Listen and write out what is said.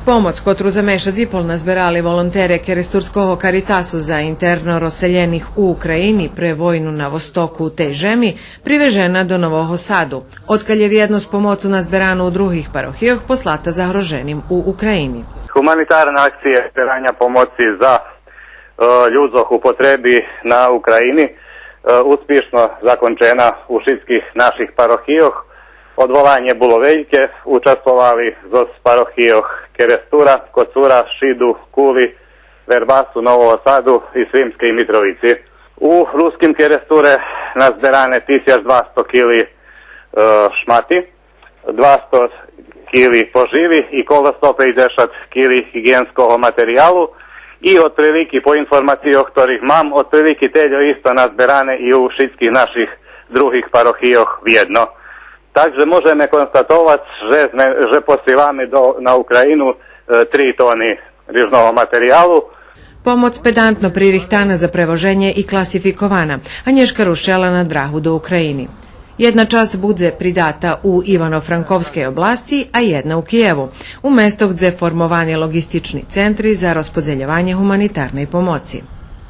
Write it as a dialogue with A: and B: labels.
A: Pomoc, kotrу zamеша Zipol nazberali volontere Keresturskого Caritasu za interno rozseljenih u Ukrajini pre vojnu na vostoku u tej žemi, privežena do Novого Sadu, odkalj je vjednost pomocu nazberanu u drugih parohijah poslata zagroženim u Ukrajini.
B: Humanitarna akcija zbierania pomoci za ľudzoch u potrebi na Ukrajini uspješno zakončena u všetkých našich parohijoh. Odvolanje bolo veľké, učestvovali zo parohijoh Kerestura, Kocura, Šidu, Kuli, Verbasu, Novого Sadu i Srimskej Mitrovici. U ruskim Keresture nazberane 1200 kili šmati, 200 kili poživi i kolo 150 kili higijenskog materijalu i otprilike po informacijama ktorih mam, otprilike teljo isto nazberane i u všetkých naših drugih parohijoh vjedno. Takže možeme konstatovati, že posívame na Ukrajinu 3 toni rižnog materijalu.
A: Pomoc pedantno pririhtana za prevoženje i klasifikovana, a nješka rušela na drahu do Ukrajini. Jedna čast bude pridata u Ivano-Frankovskej oblasti, a jedna u Kijevu, u mesto gdje formovanje logistični centri za rozpodzeljevanje humanitarnej pomoci.